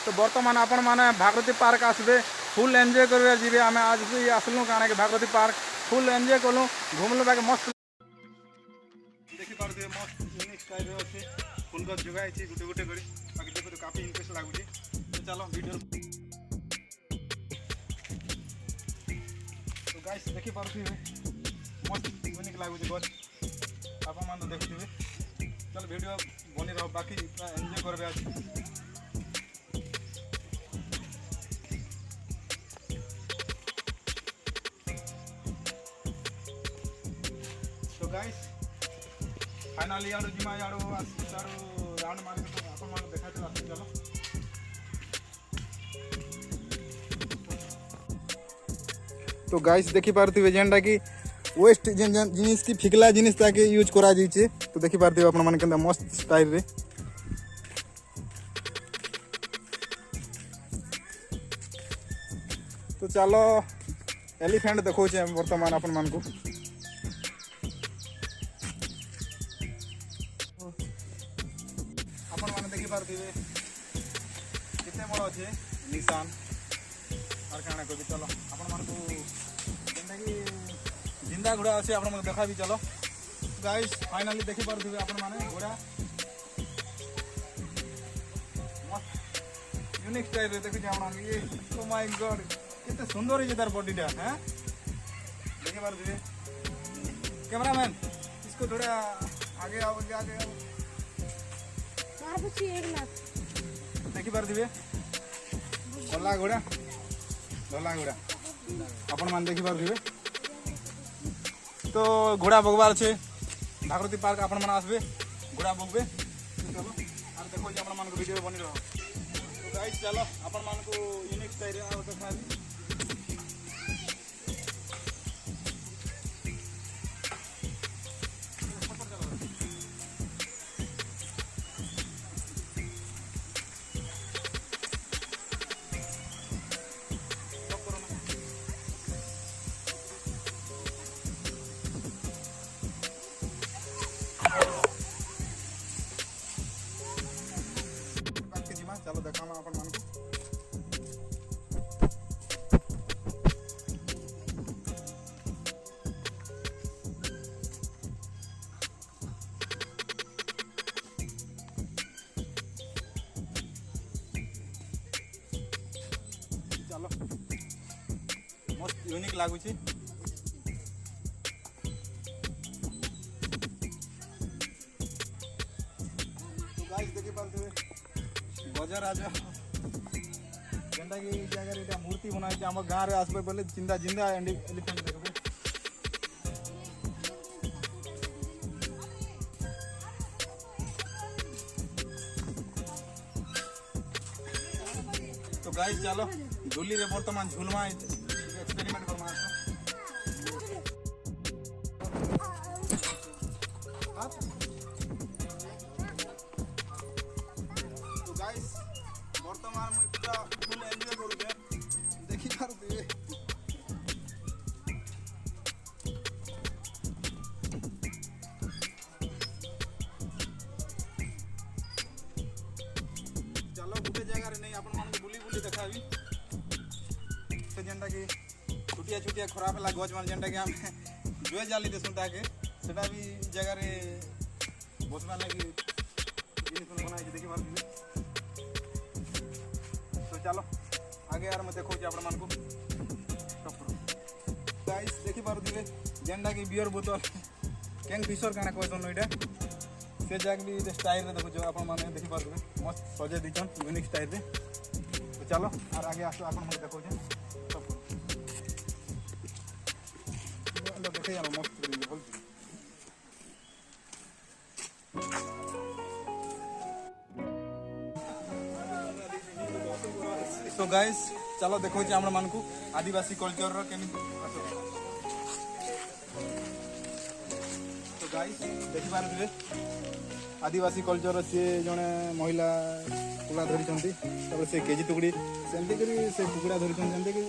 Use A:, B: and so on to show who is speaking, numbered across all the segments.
A: तो बर्तमान आपण मैंने भागवती पार्क आसबे फुल एंजॉय कर जी। आम आज भी आसलु कारण कि भागवती पार्क फुल एंजॉय कलु घूमलु बाकी मस्त देखी पारे मस्त यूनिक स्टाइल अच्छे फुल गछ जगाई गोटे गोटे कर बाकी देखो काफी इंटरेस्ट लगुच। तो चलो वीडियो तो गाइस देखी पारे मस्त यूनिक लगुच गछ आप देखुए। चलो वीडियो बनी रहो बाकी एंजॉय करबे आज। तो गाइस फाइनली यार जिमा यार राउंड मार के अपन मान देखा चलो। तो गाइस देखी पारथिबे जेंडा कि वेस्ट जिनिस की फिकला जिनिस ताके यूज करा जाइए। तो देखी पारथिबे अपन मान केंदा मस्त स्टाइल रे। तो चलो एलिफेंट देखो वर्तमान अपन मान को अपन मान देखी पारथिबे कितने बड़ अच्छे निशान और क्या कह। चलो अपन मान को जिंदा घोड़ा अच्छे आप देखा भी। चलो गाइस फाइनली देखी पारथिबे अपन माने घोड़ा मस्त यूनिक स्टाइल रे देखि जाउना ये। ओ माय गॉड कितने सुंदर है तार बॉडीटा है देखी पारथिबे। कैमरामैन इसको थोड़ा आगे आओ आगे आओ देखी पारथिबे धला घोड़ा अपन मान देखी पारथिबे। तो घोड़ा बगवार छे भागवती पार्क अपन मन आसबे घोड़ा बगबे। चलो और देखो जे अपन मान को वीडियो बनी रहो। तो गाइस चलो अपन मान को यूनिक स्टाइल आ देखा दी। चलो देखा अपन मान को चलो मस्त यूनिक लगुच। तो गाइस देखी पारथिबे गजराज जेनटा कि जगह ये मूर्ति बनाई आम गाँव में आसबे बोले जिंदा जिंदा एलिफेंट देखबे। तो गाइस चलो डोली रे वर्तमान झुलमा एक्सपेरिमेंट करमा। तो गाइस वर्तमान मुझे पूरा फुल एंजॉय करूँ देखी पारथिबे। चलो गोटे जगह नहीं अपन मान बुली बुली देखा भी से जेनटा कि छुटिया छुटिया खराब है गज मान जेनटा कि आम जुए जाली देसुँ ताके सेटा भी जगह रे बसवा लगी जिनिस बनाई देखी पारथिबे। तो चलो आगे यार मैं देखो अपन मान को गाइस देखी पारथिबे जेनटा कि बियर बोतल कैंग फिशर काना कहसन इटा से जाक भी स्टाइल रे देखो अपन माने देखी पारथिबे मस्त सजे दिछन यूनिक स्टाइल रे। तो चलो और आगे आसो अपन मन देखो देखे जानो मस्त बोल। तो गाइस चलो देखो हम मान को आदिवासी कल्चर रो केमी। तो गाइस देखि पारथिबे आदिवासी कल्चर से जड़े महिला कुकुड़ा धरी से केजी टुकड़ी सेमती कर से कुकुड़ा धरी कि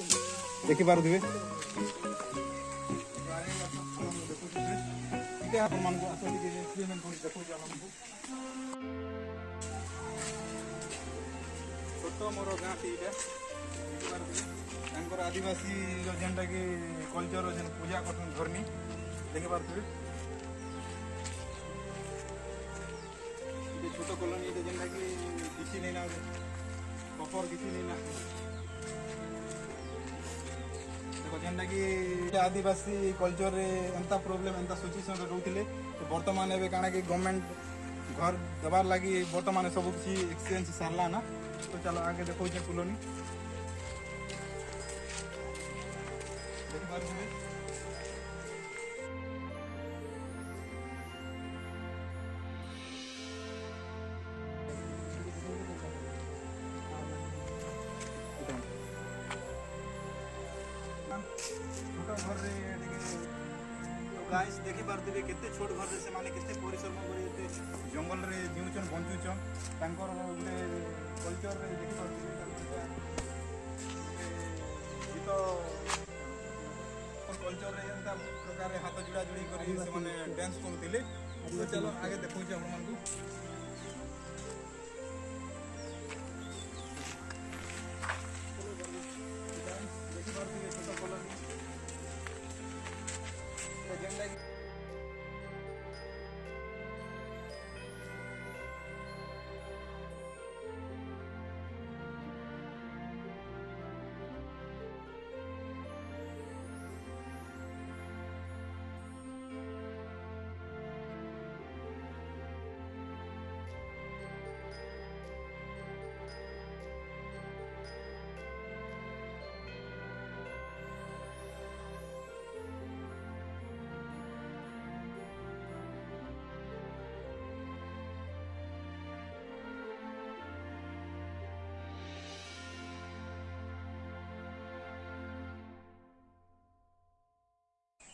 A: देखी पारे छोट मोर गाँ टीटा देखिपारे आदिवासी जेनटा कि कल्चर जेन पूजा करछन धर्मी देखिपारे छोट कॉलोनी जेनटा कि किसी नहीं ना प्रॉपर किसी नहीं ना देखो जेनटा कि आदिवासी कल्चर रे एंता प्रॉब्लम एंता सिचुएशन रोते तो वर्तमान एवं काଣା कि गवर्नमेंट घर देवार लगी वर्तमान सब किसी एक्सचेंज सारला ना तो चलो आगे देखो कॉलोनी देखिपारे छोट घर गाइस देखी पारे केते छोट घर से माने केते परिश्रम करे जंगल रे जीउछन बंचुछन तांकर गोटे कल्चर रे देखी पारे तो कल्चर रे एंता प्रकार रे हाथ जुड़ा जुड़ी करी से माने डांस करथिले तो चलो आगे देखौ जे हम मानकू देखी पारे छोट कॉलोनी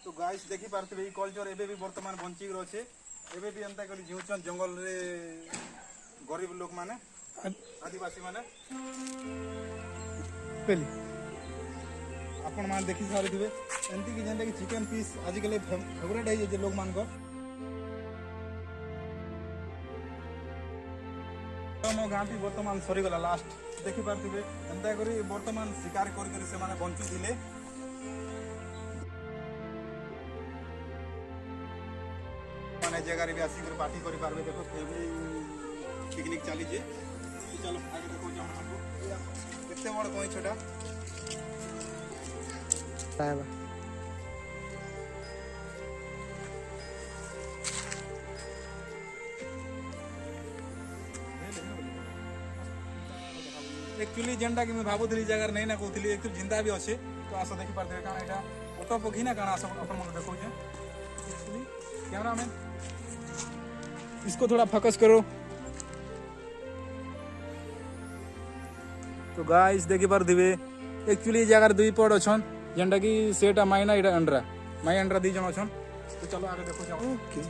A: तो गाइस देखी पारे कल्चर एबे भी वर्तमान बंचिक रहे एबे भी एंता कर जीउछन जंगल रे गरीब लोक माने आदिवासी माने पेली आपण मान देखि सारे दिबे एंती कि जेंता कि चिकन पीस आजिकल फेवरेट है जे लोक मान को मो गाँ भी वर्तमान सरी गला लास्ट देखि पारे एंता करी वर्तमान शिकार कर से माने बंचु दिले जगह भी आसिक पार्टी कर पारे देखो फैमिली पिकनिक चली चलो आगे देखो केते बड़ कोई छोटा एक्चुअली जेनटा कि मैं भाबुथली जगह नहीं ना कहूली एक जिंदा भी अच्छे तो आस देखी पारे कारण यहाँ ऑटो पक्षी ना कारण आस अपन देखो कैमरा मैन इसको थोड़ा फोकस करो तो गाइस देखी पारे एक्चुअली जगह दुई पड़ अच्छन जेनटा कि सेटा माइना इटा अंडरा माई अंडरा दी जन अच्छन तो चलो आगे देखो जाओ ओके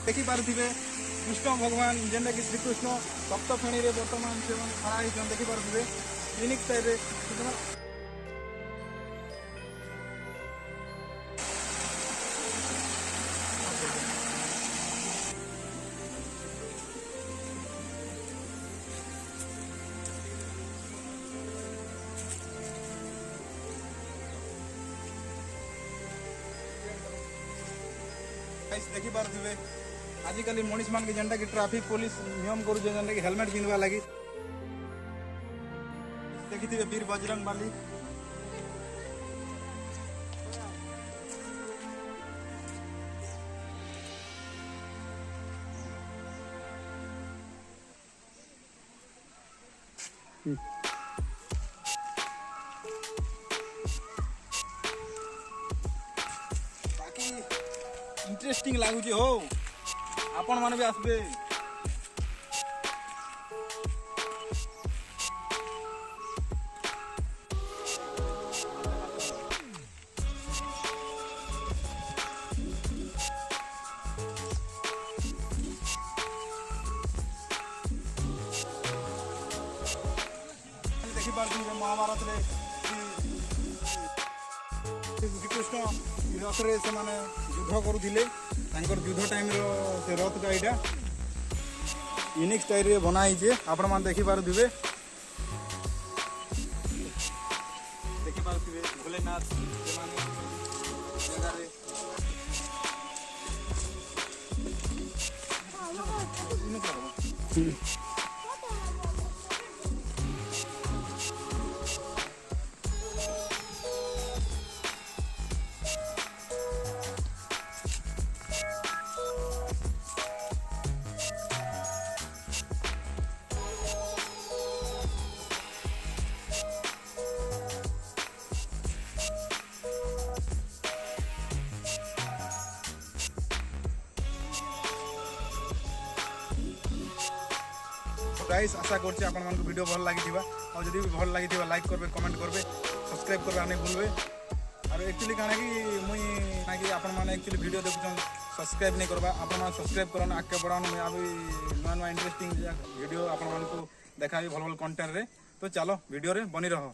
A: देखी पारे कृष्ण भगवान जेनटा कि श्रीकृष्ण सप्त फेणी रे वर्तमान से खड़ा होइछन देखि पारे यूनिक टाइप रे देखि पारे आजिकल मनीष मान के जेनटा कि ट्रैफिक पुलिस नियम करू जेनटा कि हेलमेट पिनवा लगी देखी वीर बजरंग बाली बाकी इंटरेस्टिंग लगुच हो आपण माने भी आसबे देखी पार्टी महाभारत रे ଶ୍ରୀକୃଷ୍ଣ ରଥରେ ସେମାନେ ଯୁଦ୍ଧ କରୁଥିଲେ ତାଙ୍କର ଯୁଦ୍ଧ ଟାଇମ୍ର ସେ ରଥଟା ଏଇଟା ୟୁନିକ୍ ଷ୍ଟାଇଲ୍ରେ ବନା ହେଇଛେ ଆପଣମାନେ ଦେଖିପାରୁଥିବେ ଭୋଲେନାଥ ସେମାନେ ଜାଗାରେ गाइस आशा करछि आपण मानक वीडियो भल लागिथिबा और जदि भल लागिथिबा लाइक करबे कमेंट करबे सब्सक्राइब करबे आने भूलबे और एक्चुअली काना कि मुई ना कि आपण माने एक्चुअली वीडियो देखुछन सब्सक्राइब नहीं करबा आपण माने सब्सक्राइब करन आके बढ़ान मुई अभी नवा नवा इंटरेस्टिंग वीडियो आपण मानक देखाबी भल भल कंटेंट रे तो चलो वीडियो रे बनी रहो।